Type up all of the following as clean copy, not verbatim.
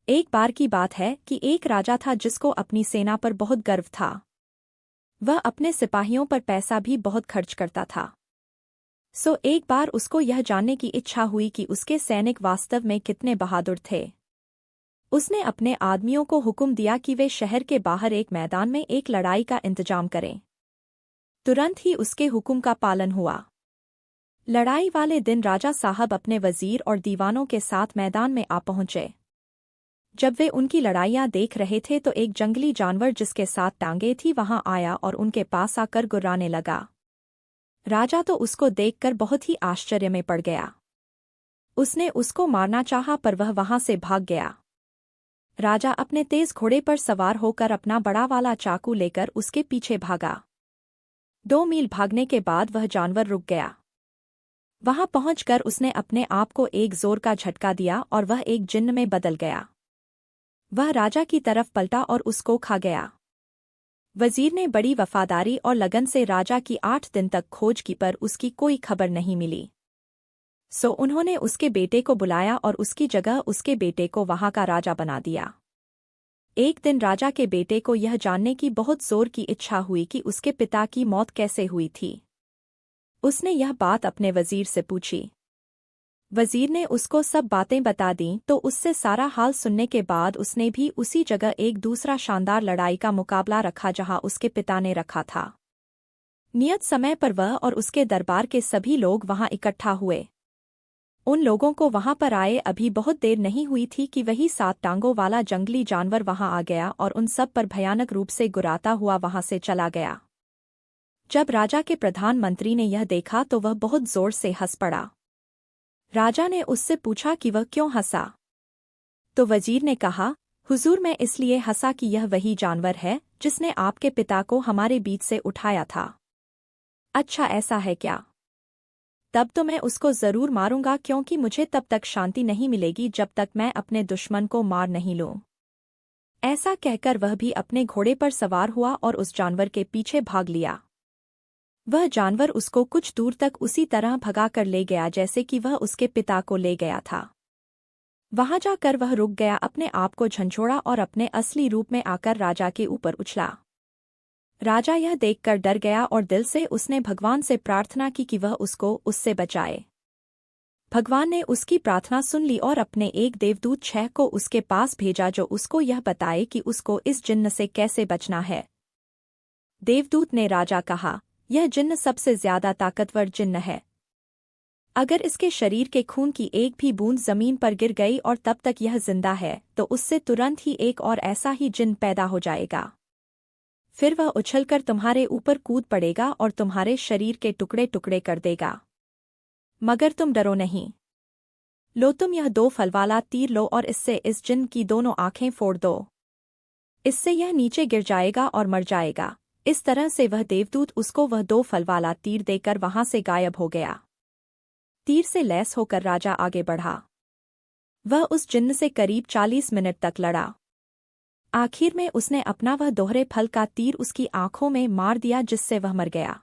एक बार की बात है कि एक राजा था जिसको अपनी सेना पर बहुत गर्व था। वह अपने सिपाहियों पर पैसा भी बहुत खर्च करता था। एक बार उसको यह जानने की इच्छा हुई कि उसके सैनिक वास्तव में कितने बहादुर थे। उसने अपने आदमियों को हुक्म दिया कि वे शहर के बाहर एक मैदान में एक लड़ाई का इंतजाम करें। तुरंत ही उसके हुक्म का पालन हुआ। लड़ाई वाले दिन राजा साहब अपने वजीर और दीवानों के साथ मैदान में आ पहुंचे। जब वे उनकी लड़ाइयां देख रहे थे तो एक जंगली जानवर जिसके साथ टांगे थी वहां आया और उनके पास आकर गुर्राने लगा। राजा तो उसको देखकर बहुत ही आश्चर्य में पड़ गया। उसने उसको मारना चाहा पर वह वहां से भाग गया। राजा अपने तेज घोड़े पर सवार होकर अपना बड़ा वाला चाकू लेकर उसके पीछे भागा। 2 मील भागने के बाद वह जानवर रुक गया। वहां पहुंचकर उसने अपने आप को एक जोर का झटका दिया और वह एक जिन्न में बदल गया। वह राजा की तरफ पलटा और उसको खा गया। वजीर ने बड़ी वफादारी और लगन से राजा की 8 दिन तक खोज की पर उसकी कोई खबर नहीं मिली। उन्होंने उसके बेटे को बुलाया और उसकी जगह उसके बेटे को वहां का राजा बना दिया। एक दिन राजा के बेटे को यह जानने की बहुत जोर की इच्छा हुई कि उसके पिता की मौत कैसे हुई थी। उसने यह बात अपने वजीर से पूछी। वजीर ने उसको सब बातें बता दीं तो उससे सारा हाल सुनने के बाद उसने भी उसी जगह एक दूसरा शानदार लड़ाई का मुकाबला रखा जहां उसके पिता ने रखा था। नियत समय पर वह और उसके दरबार के सभी लोग वहां इकट्ठा हुए। उन लोगों को वहां पर आए अभी बहुत देर नहीं हुई थी कि वही 7 टांगों वाला जंगली जानवर वहां आ गया और उन सब पर भयानक रूप से गुर्राता हुआ वहां से चला गया। जब राजा के प्रधानमंत्री ने यह देखा तो वह बहुत जोर से हंस पड़ा। राजा ने उससे पूछा कि वह क्यों हंसा। तो वजीर ने कहा, हुजूर मैं इसलिए हंसा कि यह वही जानवर है जिसने आपके पिता को हमारे बीच से उठाया था। अच्छा ऐसा है क्या? तब तो मैं उसको जरूर मारूंगा क्योंकि मुझे तब तक शांति नहीं मिलेगी जब तक मैं अपने दुश्मन को मार नहीं लूं। ऐसा कहकर वह भी अपने घोड़े पर सवार हुआ और उस जानवर के पीछे भाग लिया। वह जानवर उसको कुछ दूर तक उसी तरह भगा कर ले गया जैसे कि वह उसके पिता को ले गया था। वहां जाकर वह रुक गया, अपने आप को झंझोड़ा और अपने असली रूप में आकर राजा के ऊपर उछला। राजा यह देखकर डर गया और दिल से उसने भगवान से प्रार्थना की कि वह उसको उससे बचाए। भगवान ने उसकी प्रार्थना सुन ली और अपने एक देवदूत 6 को उसके पास भेजा जो उसको यह बताए कि उसको इस जिन्न से कैसे बचना है। देवदूत ने राजा कहा, यह जिन्न सबसे ज्यादा ताकतवर जिन्न है। अगर इसके शरीर के खून की एक भी बूंद जमीन पर गिर गई और तब तक यह जिंदा है तो उससे तुरंत ही एक और ऐसा ही जिन्न पैदा हो जाएगा। फिर वह उछलकर तुम्हारे ऊपर कूद पड़ेगा और तुम्हारे शरीर के टुकड़े टुकड़े कर देगा। मगर तुम डरो नहीं। लो तुम यह 2 फल वाला तीर लो और इससे इस जिन्न की दोनों आंखें फोड़ दो। इससे यह नीचे गिर जाएगा और मर जाएगा। इस तरह से वह देवदूत उसको वह 2 फल वाला तीर देकर वहां से गायब हो गया। तीर से लैस होकर राजा आगे बढ़ा। वह उस जिन्न से करीब 40 मिनट तक लड़ा। आखिर में उसने अपना वह दोहरे फल का तीर उसकी आंखों में मार दिया जिससे वह मर गया।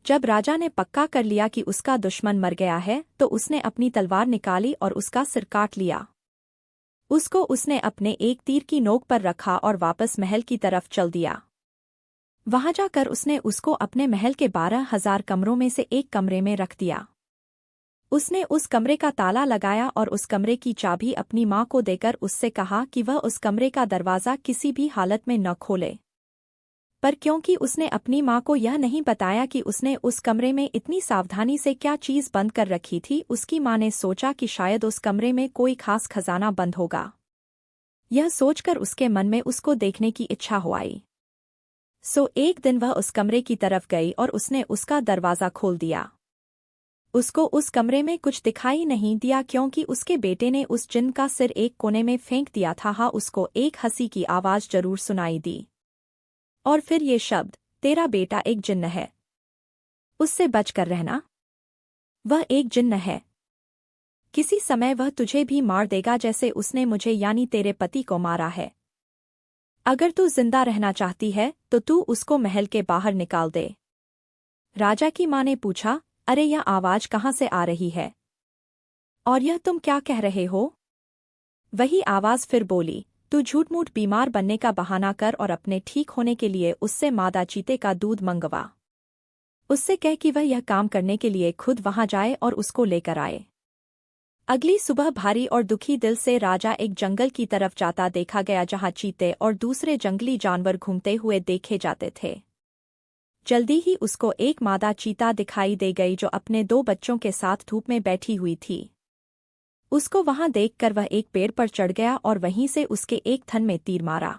जब राजा ने पक्का कर लिया कि उसका दुश्मन मर गया है तो उसने अपनी तलवार निकाली और उसका सिर काट लिया। उसको उसने अपने एक तीर की नोक पर रखा और वापस महल की तरफ चल दिया। वहां जाकर उसने उसको अपने महल के 12,000 कमरों में से एक कमरे में रख दिया। उसने उस कमरे का ताला लगाया और उस कमरे की चाबी अपनी माँ को देकर उससे कहा कि वह उस कमरे का दरवाज़ा किसी भी हालत में न खोले। पर क्योंकि उसने अपनी माँ को यह नहीं बताया कि उसने उस कमरे में इतनी सावधानी से क्या चीज़ बंद कर रखी थी, उसकी माँ ने सोचा कि शायद उस कमरे में कोई खास खजाना बंद होगा। यह सोचकर उसके मन में उसको देखने की इच्छा हो आई। एक दिन वह उस कमरे की तरफ गई और उसने उसका दरवाज़ा खोल दिया। उसको उस कमरे में कुछ दिखाई नहीं दिया क्योंकि उसके बेटे ने उस जिन्न का सिर एक कोने में फेंक दिया था। हाँ, उसको एक हंसी की आवाज़ जरूर सुनाई दी और फिर ये शब्द, तेरा बेटा एक जिन्न है, उससे बचकर रहना। वह एक जिन्न है, किसी समय वह तुझे भी मार देगा जैसे उसने मुझे यानी तेरे पति को मारा है। अगर तू जिंदा रहना चाहती है तो तू उसको महल के बाहर निकाल दे। राजा की माँ ने पूछा, अरे यह आवाज कहाँ से आ रही है और यह तुम क्या कह रहे हो? वही आवाज फिर बोली, तू झूठ मूठ बीमार बनने का बहाना कर और अपने ठीक होने के लिए उससे मादा चीते का दूध मंगवा। उससे कह कि वह यह काम करने के लिए खुद वहां जाए और उसको लेकर आए। अगली सुबह भारी और दुखी दिल से राजा एक जंगल की तरफ जाता देखा गया जहां चीते और दूसरे जंगली जानवर घूमते हुए देखे जाते थे। जल्दी ही उसको एक मादा चीता दिखाई दे गई जो अपने 2 बच्चों के साथ धूप में बैठी हुई थी। उसको वहां देखकर वह एक पेड़ पर चढ़ गया और वहीं से उसके एक थन में तीर मारा।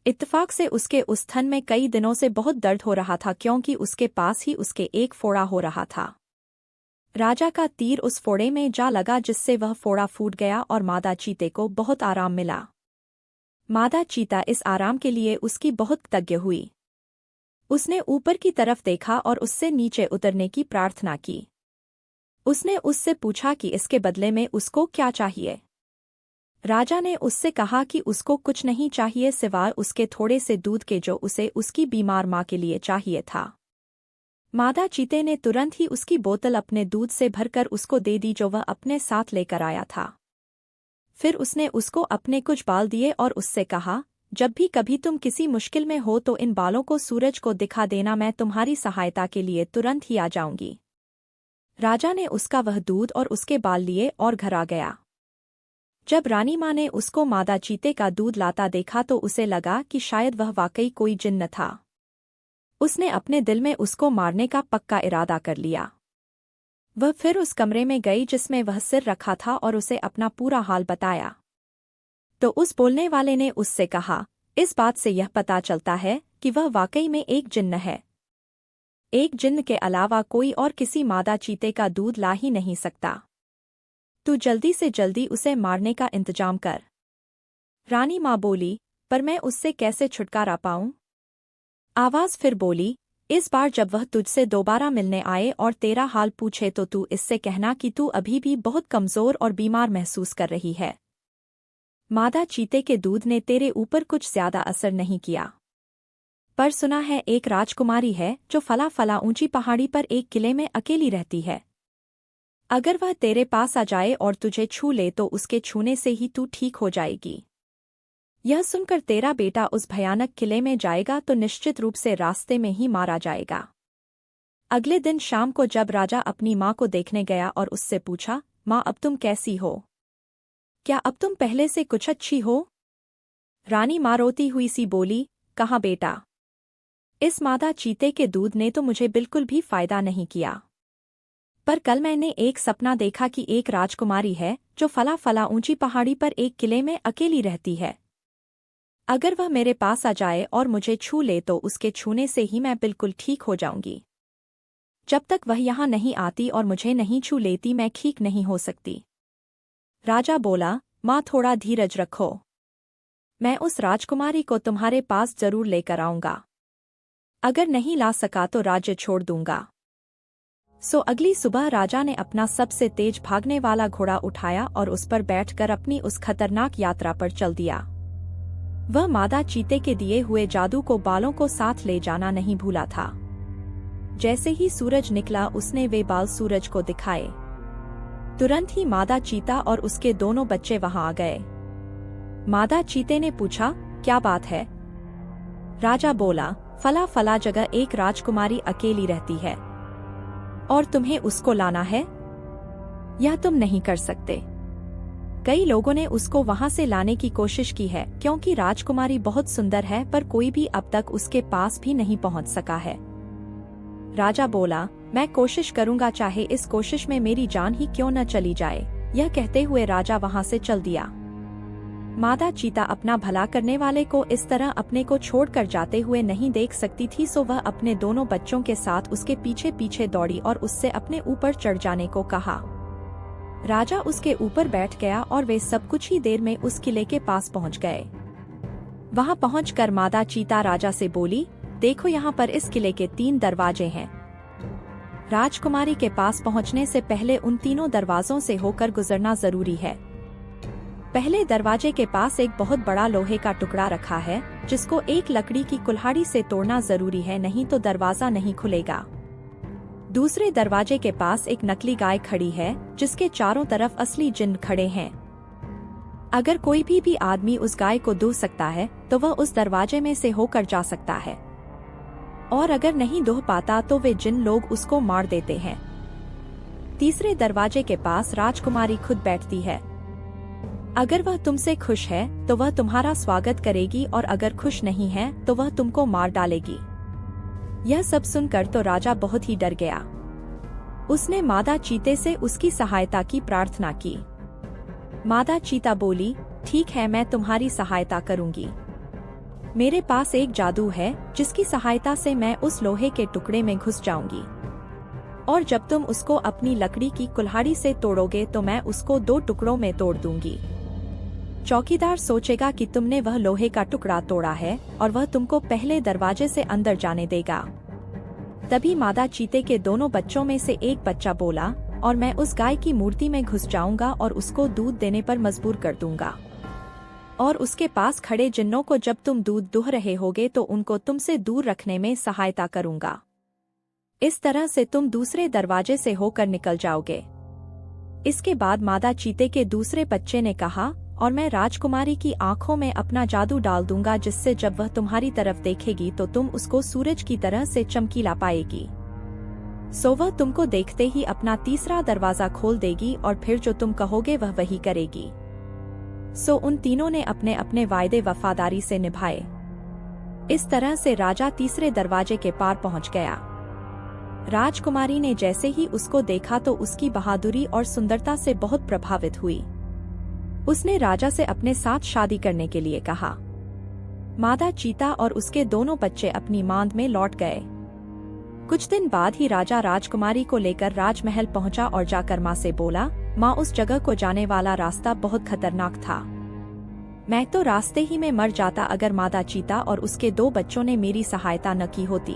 इत्तेफाक से उसके उस थन में कई दिनों से बहुत दर्द हो रहा था क्योंकि उसके पास ही उसके एक फोड़ा हो रहा था। राजा का तीर उस फोड़े में जा लगा जिससे वह फोड़ा फूट गया और मादा चीते को बहुत आराम मिला। मादा चीता इस आराम के लिए उसकी बहुत कृतज्ञ हुई। उसने ऊपर की तरफ देखा और उससे नीचे उतरने की प्रार्थना की। उसने उससे पूछा कि इसके बदले में उसको क्या चाहिए। राजा ने उससे कहा कि उसको कुछ नहीं चाहिए सिवाय उसके थोड़े से दूध के जो उसे उसकी बीमार माँ के लिए चाहिए था। मादा चीते ने तुरंत ही उसकी बोतल अपने दूध से भरकर उसको दे दी जो वह अपने साथ लेकर आया था। फिर उसने उसको अपने कुछ बाल दिए और उससे कहा, जब भी कभी तुम किसी मुश्किल में हो तो इन बालों को सूरज को दिखा देना, मैं तुम्हारी सहायता के लिए तुरंत ही आ जाऊंगी। राजा ने उसका वह दूध और उसके बाल लिए और घर आ गया। जब रानी माँ ने उसको मादा चीते का दूध लाता देखा तो उसे लगा कि शायद वह वाकई कोई जिन्न था। उसने अपने दिल में उसको मारने का पक्का इरादा कर लिया। वह फिर उस कमरे में गई जिसमें वह सिर रखा था और उसे अपना पूरा हाल बताया। तो उस बोलने वाले ने उससे कहा, इस बात से यह पता चलता है कि वह वाकई में एक जिन्न है। एक जिन्न के अलावा कोई और किसी मादा चीते का दूध ला ही नहीं सकता। तू जल्दी से जल्दी उसे मारने का इंतजाम कर। रानी माँ बोली, पर मैं उससे कैसे छुटकारा पाऊं? आवाज फिर बोली, इस बार जब वह तुझसे दोबारा मिलने आए और तेरा हाल पूछे तो तू इससे कहना कि तू अभी भी बहुत कमजोर और बीमार महसूस कर रही है। मादा चीते के दूध ने तेरे ऊपर कुछ ज्यादा असर नहीं किया। पर सुना है एक राजकुमारी है जो फला ऊंची पहाड़ी पर एक किले में अकेली रहती है। अगर वह तेरे पास आ जाए और तुझे छू ले तो उसके छूने से ही तू ठीक हो जाएगी। यह सुनकर तेरा बेटा उस भयानक किले में जाएगा तो निश्चित रूप से रास्ते में ही मारा जाएगा। अगले दिन शाम को जब राजा अपनी माँ को देखने गया और उससे पूछा, माँ अब तुम कैसी हो? क्या अब तुम पहले से कुछ अच्छी हो? रानी माँ रोती हुई सी बोली, कहाँ बेटा, इस मादा चीते के दूध ने तो मुझे बिल्कुल भी फायदा नहीं किया। पर कल मैंने एक सपना देखा कि एक राजकुमारी है जो फला ऊंची पहाड़ी पर एक किले में अकेली रहती है। अगर वह मेरे पास आ जाए और मुझे छू ले तो उसके छूने से ही मैं बिल्कुल ठीक हो जाऊंगी। जब तक वह यहाँ नहीं आती और मुझे नहीं छू लेती मैं ठीक नहीं हो सकती। राजा बोला, माँ थोड़ा धीरज रखो, मैं उस राजकुमारी को तुम्हारे पास जरूर लेकर आऊंगा। अगर नहीं ला सका तो राज्य छोड़ दूंगा। सो अगली सुबह राजा ने अपना सबसे तेज भागने वाला घोड़ा उठाया और उस पर बैठकर अपनी उस खतरनाक यात्रा पर चल दिया। वह मादा चीते के दिए हुए जादू को बालों को साथ ले जाना नहीं भूला था। जैसे ही सूरज निकला उसने वे बाल सूरज को दिखाए। तुरंत ही मादा चीता और उसके दोनों बच्चे वहां आ गए। मादा चीते ने पूछा, क्या बात है? राजा बोला, फला जगह एक राजकुमारी अकेली रहती है और तुम्हें उसको लाना है। यह तुम नहीं कर सकते। कई लोगों ने उसको वहां से लाने की कोशिश की है क्योंकि राजकुमारी बहुत सुंदर है, पर कोई भी अब तक उसके पास भी नहीं पहुंच सका है। राजा बोला, मैं कोशिश करूंगा, चाहे इस कोशिश में मेरी जान ही क्यों न चली जाए। यह कहते हुए राजा वहां से चल दिया। मादा चीता अपना भला करने वाले को इस तरह अपने को छोड़कर जाते हुए नहीं देख सकती थी, सो वह अपने दोनों बच्चों के साथ उसके पीछे पीछे दौड़ी और उससे अपने ऊपर चढ़ जाने को कहा। राजा उसके ऊपर बैठ गया और वे सब कुछ ही देर में उस किले के पास पहुंच गए। वहां पहुंचकर मादा चीता राजा से बोली, देखो यहाँ पर इस किले के 3 दरवाजे हैं। राजकुमारी के पास पहुंचने से पहले उन तीनों दरवाजों से होकर गुजरना जरूरी है। पहले दरवाजे के पास एक बहुत बड़ा लोहे का टुकड़ा रखा है जिसको एक लकड़ी की कुल्हाड़ी से तोड़ना जरूरी है, नहीं तो दरवाजा नहीं खुलेगा। दूसरे दरवाजे के पास एक नकली गाय खड़ी है जिसके चारों तरफ असली जिन्न खड़े हैं। अगर कोई भी आदमी उस गाय को दूह सकता है तो वह उस दरवाजे में से होकर जा सकता है, और अगर नहीं दूह पाता तो वे जिन लोग उसको मार देते हैं। तीसरे दरवाजे के पास राजकुमारी खुद बैठती है। अगर वह तुमसे खुश है तो वह तुम्हारा स्वागत करेगी, और अगर खुश नहीं है तो वह तुमको मार डालेगी। यह सब सुनकर तो राजा बहुत ही डर गया। उसने मादा चीते से उसकी सहायता की प्रार्थना की। मादा चीता बोली, ठीक है, मैं तुम्हारी सहायता करूंगी। मेरे पास एक जादू है जिसकी सहायता से मैं उस लोहे के टुकड़े में घुस जाऊंगी, और जब तुम उसको अपनी लकड़ी की कुल्हाड़ी से तोड़ोगे तो मैं उसको 2 टुकड़ों में तोड़ दूंगी। चौकीदार सोचेगा कि तुमने वह लोहे का टुकड़ा तोड़ा है और वह तुमको पहले दरवाजे से अंदर जाने देगा। तभी मादा चीते के दोनों बच्चों में से एक बच्चा बोला, और मैं उस गाय की मूर्ति में घुस जाऊंगा और उसको दूध देने पर मजबूर कर दूंगा, और उसके पास खड़े जिन्नों को जब तुम दूध दुह रहे होगे तो उनको तुमसे दूर रखने में सहायता करूंगा। इस तरह से तुम दूसरे दरवाजे से होकर निकल जाओगे। इसके बाद मादा चीते के दूसरे बच्चे ने कहा, और मैं राजकुमारी की आंखों में अपना जादू डाल दूंगा, जिससे जब वह तुम्हारी तरफ देखेगी तो तुम उसको सूरज की तरह से चमकीला पाएगी। सो वह तुमको देखते ही अपना तीसरा दरवाजा खोल देगी, और फिर जो तुम कहोगे वह वही करेगी। सो उन तीनों ने अपने अपने वायदे वफादारी से निभाए। इस तरह से राजा तीसरे दरवाजे के पार पहुंच गया। राजकुमारी ने जैसे ही उसको देखा तो उसकी बहादुरी और सुंदरता से बहुत प्रभावित हुई। उसने राजा से अपने साथ शादी करने के लिए कहा। मादा चीता और उसके दोनों बच्चे अपनी मांद में लौट गए। कुछ दिन बाद ही राजा राजकुमारी को लेकर राजमहल पहुंचा और जाकर माँ से बोला, माँ, उस जगह को जाने वाला रास्ता बहुत खतरनाक था। मैं तो रास्ते ही में मर जाता अगर मादा चीता और उसके 2 बच्चों ने मेरी सहायता न की होती।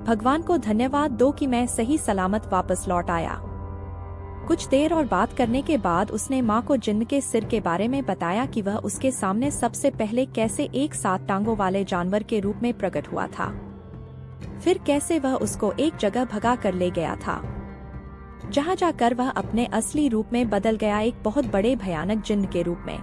भगवान को धन्यवाद दो कि मैं सही सलामत वापस लौट आया। कुछ देर और बात करने के बाद उसने माँ को जिन्न के सिर के बारे में बताया कि वह उसके सामने सबसे पहले कैसे एक 7 टांगों वाले जानवर के रूप में प्रकट हुआ था, फिर कैसे वह उसको एक जगह भगा कर ले गया था, जहाँ जाकर वह अपने असली रूप में बदल गया, एक बहुत बड़े भयानक जिन्न के रूप में।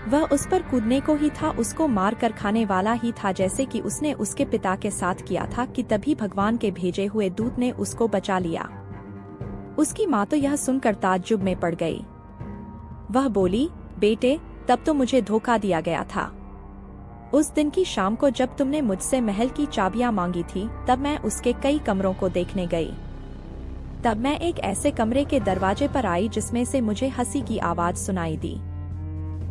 वह उस पर कूदने को ही था, उसको मार कर खाने वाला ही था, जैसे कि उसने उसके पिता के साथ किया था। कि तभी भगवान के भेजे हुए दूत ने उसको बचा लिया। उसकी माँ तो यह सुनकर ताज्जुब में पड़ गई। वह बोली, बेटे, तब तो मुझे धोखा दिया गया था। उस दिन की शाम को जब तुमने मुझसे महल की चाबियां मांगी थी, तब मैं उसके कई कमरों को देखने गई। तब मैं एक ऐसे कमरे के दरवाजे पर आई जिसमें से मुझे हंसी की आवाज सुनाई दी।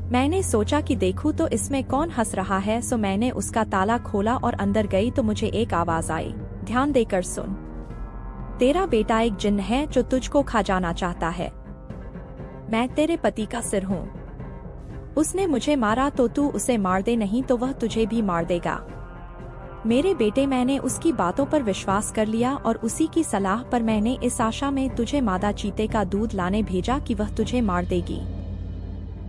मैंने सोचा कि देखूं तो इसमें कौन हंस रहा है, सो मैंने उसका ताला खोला और अंदर गई तो मुझे एक आवाज आई, ध्यान देकर सुन, तेरा बेटा एक जिन्न है जो तुझको खा जाना चाहता है। मैं तेरे पति का सिर हूँ। उसने मुझे मारा तो तू उसे मार दे, नहीं तो वह तुझे भी मार देगा। मेरे बेटे, मैंने उसकी बातों पर विश्वास कर लिया और उसी की सलाह पर मैंने इस आशा में तुझे मादा चीते का दूध लाने भेजा कि वह तुझे मार देगी।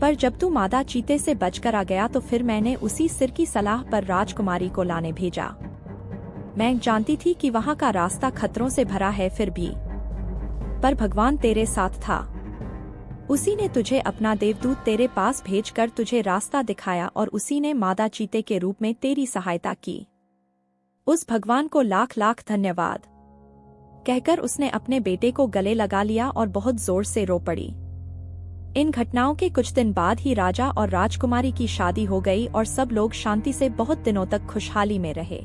पर जब तू मादा चीते से बचकर आ गया तो फिर मैंने उसी सिर की सलाह पर राजकुमारी को लाने भेजा। मैं जानती थी कि वहाँ का रास्ता खतरों से भरा है, फिर भी पर भगवान तेरे साथ था। उसी ने तुझे अपना देवदूत तेरे पास भेजकर तुझे रास्ता दिखाया और उसी ने मादा चीते के रूप में तेरी सहायता की। उस भगवान को लाख लाख धन्यवाद। कहकर उसने अपने बेटे को गले लगा लिया और बहुत जोर से रो पड़ी। इन घटनाओं के कुछ दिन बाद ही राजा और राजकुमारी की शादी हो गई और सब लोग शांति से बहुत दिनों तक खुशहाली में रहे।